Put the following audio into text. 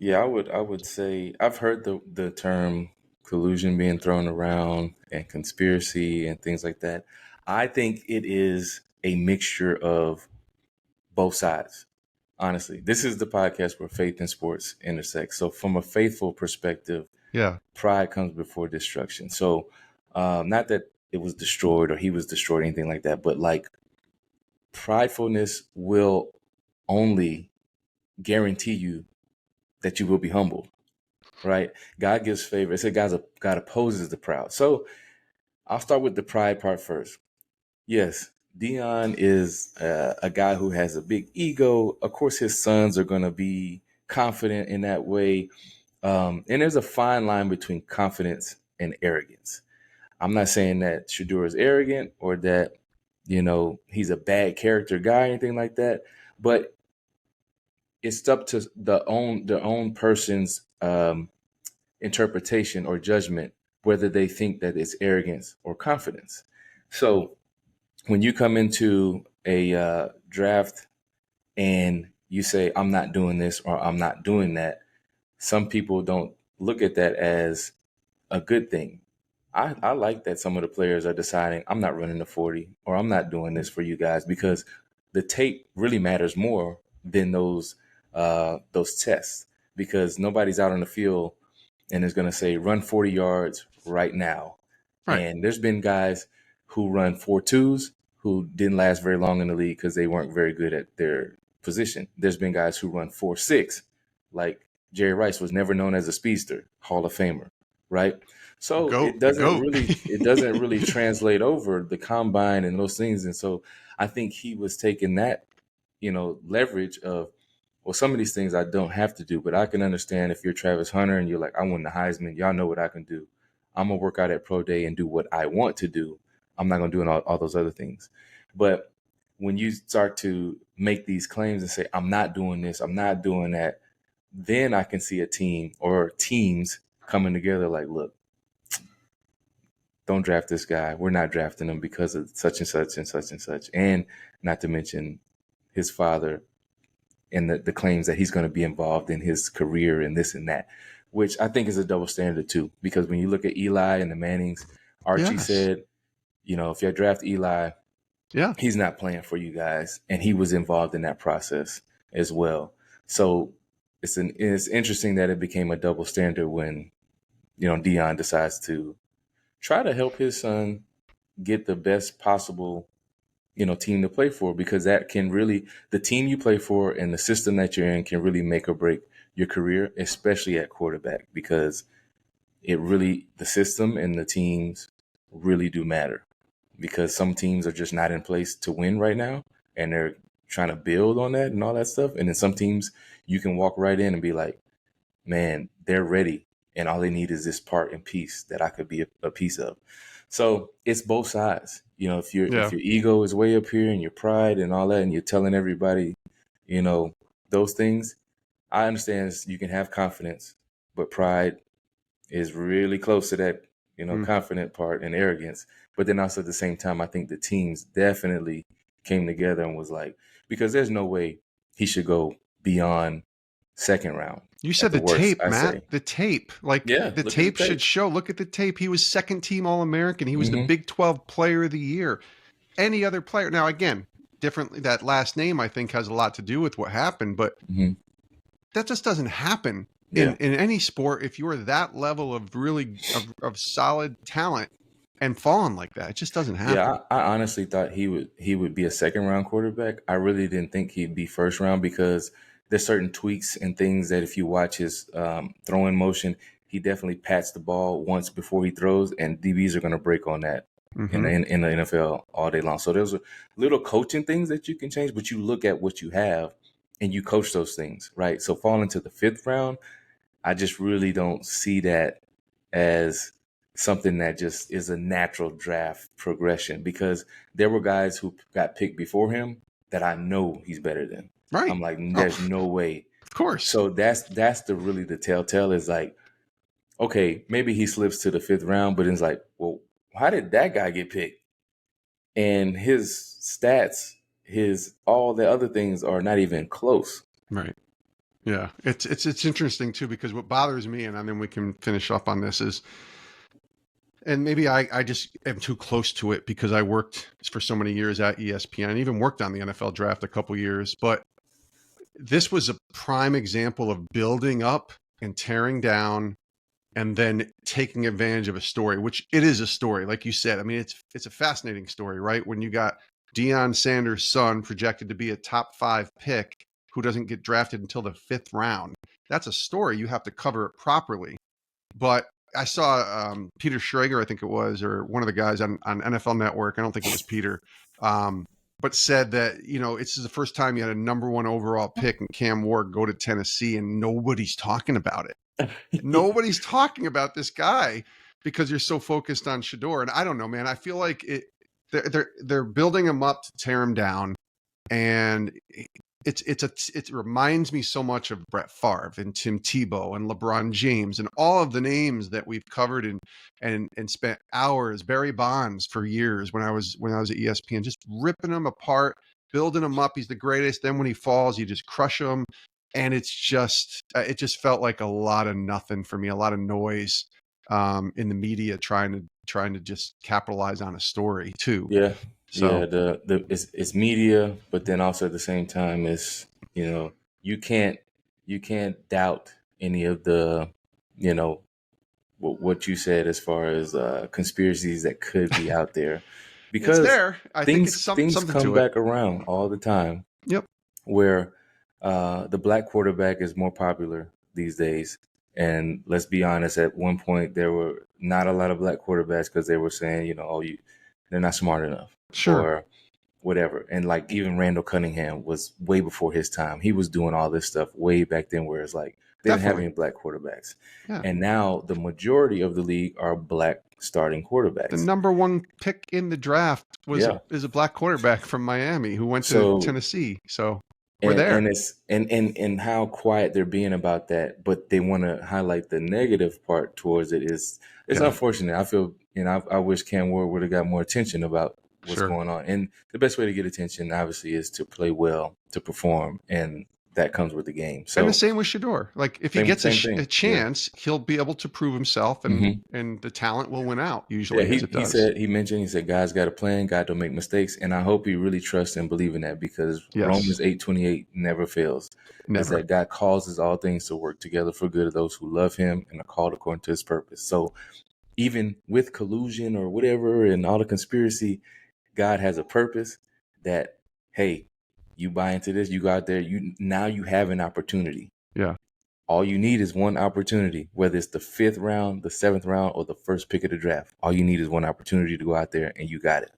Yeah, I would say I've heard the term collusion being thrown around and conspiracy and things like that. I think it is a mixture of both sides. Honestly, this is the podcast where faith and sports intersect. So, from a faithful perspective, Yeah. pride comes before destruction. So, not that it was destroyed or he was destroyed, or anything like that, but like pridefulness will only guarantee you that you will be humbled, right? God gives favor. It said God opposes the proud. So, I'll start with the pride part first. Yes, Dion is a guy who has a big ego. Of course, his sons are going to be confident in that way. And there's a fine line between confidence and arrogance. I'm not saying that Shedeur is arrogant or that, he's a bad character guy or anything like that. But it's up to the own person's interpretation or judgment whether they think that it's arrogance or confidence. So when you come into a draft and you say, I'm not doing this or I'm not doing that, some people don't look at that as a good thing. I like that some of the players are deciding, I'm not running the 40 or I'm not doing this for you guys, because the tape really matters more than those tests, because nobody's out on the field and is going to say run 40 yards right now. Right. And there's been guys who run 4.2s who didn't last very long in the league because they weren't very good at their position. There's been guys who run 4.6, like Jerry Rice was never known as a speedster, Hall of Famer, right? So Goat. it The doesn't goat. really it doesn't really translate over the combine and those things. And so I think he was taking that, leverage of, well, some of these things I don't have to do, but I can understand if you're Travis Hunter and you're like, I won the Heisman, y'all know what I can do. I'm gonna work out at pro day and do what I want to do. I'm not gonna do all those other things. But when you start to make these claims and say, I'm not doing this, I'm not doing that, then I can see a team or teams coming together like, look, don't draft this guy. We're not drafting him because of such and such and such and such. And not to mention his father and the claims that he's going to be involved in his career and this and that, which I think is a double standard too. Because when you look at Eli and the Mannings, Archie Yes. said, if you draft Eli, Yeah. he's not playing for you guys. And he was involved in that process as well. So it's interesting that it became a double standard when, Dion decides to try to help his son get the best possible, team to play for, because that can really, the team you play for and the system that you're in can really make or break your career, especially at quarterback, because the system and the teams really do matter, because some teams are just not in place to win right now and they're trying to build on that and all that stuff. And then some teams you can walk right in and be like, man, they're ready. And all they need is this part and piece that I could be a piece of. So it's both sides. If Yeah. your ego is way up here and your pride and all that, and you're telling everybody, those things, I understand you can have confidence, but pride is really close to that, Mm. confident part and arrogance. But then also at the same time, I think the teams definitely came together and was like, because there's no way he should go beyond second round You at said the the worst, tape, I Matt. say. The tape. Like Yeah, the look at the tape tape. should show. Look at the tape. He was second team All American. He was the Hmm. Big 12 player of the year. Any other player. Now, again, differently, that last name I think has a lot to do with what happened, but Hmm. that just doesn't happen Yeah, in any sport if you're that level of really of solid talent and falling like that. It just doesn't happen. yeah. I honestly thought he would be a second round quarterback. I really didn't think he'd be first round, because there's certain tweaks and things that if you watch his throwing motion, he definitely pats the ball once before he throws, and DBs are going to break on that in the Mm-hmm. in the NFL all day long. So there's little coaching things that you can change, but you look at what you have and you coach those things, right? So falling to the fifth round, I just really don't see that as something that just is a natural draft progression, because there were guys who got picked before him that I know he's better than. Right. I'm like, Oh, there's no way. of course. So that's the telltale is like, okay, maybe he slips to the fifth round, but it's like, well, how did that guy get picked? And his stats, his all the other things are not even close. Right. Yeah, it's interesting too, because what bothers me, and then we can finish up on this, is, and maybe I just am too close to it because I worked for so many years at ESPN, even worked on the NFL draft a couple years, but this was a prime example of building up and tearing down and then taking advantage of a story, which it is a story, like you said. I mean, it's a fascinating story, right? When you got Deion Sanders' son projected to be a top 5 pick who doesn't get drafted until the 5th round. That's a story. You have to cover it properly. But I saw Peter Schrager, I think it was, or one of the guys on NFL Network. I don't think it was Peter, but said that, this is the first time you had a number 1 overall pick and Cam Ward go to Tennessee, and nobody's talking about it. Nobody's talking about this guy because you're so focused on Shedeur. And I don't know, man. I feel like they're building him up to tear him down, and it reminds me so much of Brett Favre and Tim Tebow and LeBron James and all of the names that we've covered and spent hours, Barry Bonds for years when I was at ESPN, just ripping him apart, building him up. He's the greatest. Then when he falls, you just crush him. And it just felt like a lot of nothing for me, a lot of noise in the media trying to just capitalize on a story too. Yeah. So Yeah, it's media, but then also at the same time it's, you can't doubt any of the, what you said as far as conspiracies that could be out there, because it's there. I think it's things something come to back it. around all the time. Yep. Where the black quarterback is more popular these days. And let's be honest, at one point there were not a lot of black quarterbacks because they were saying, they're not smart enough. Sure. Or whatever. And like even Randall Cunningham was way before his time. He was doing all this stuff way back then where it's like they didn't have any black quarterbacks. Yeah. And now the majority of the league are black starting quarterbacks. The number 1 pick in the draft is a black quarterback from Miami who went to Tennessee. So we're there. And it's and how quiet they're being about that, but they want to highlight the negative part towards it. It's unfortunate. I feel, I wish Cam Ward would have got more attention about what's going on. And the best way to get attention, obviously, is to play well, to perform, and that comes with the game. So, and the same with Shedeur. Like if he gets a chance, he'll be able to prove himself, and and the talent will win out usually. Yeah, he mentioned God's got a plan. God don't make mistakes, and I hope he really trusts and believe in that, because Romans 8:28 never fails. Never. It's that God causes all things to work together for good of those who love Him and are called according to His purpose. So, even with collusion or whatever and all the conspiracy, God has a purpose that, hey, you buy into this, you go out there, now you have an opportunity. Yeah. All you need is one opportunity, whether it's the 5th round, the 7th round, or the first pick of the draft. All you need is one opportunity to go out there, and you got it.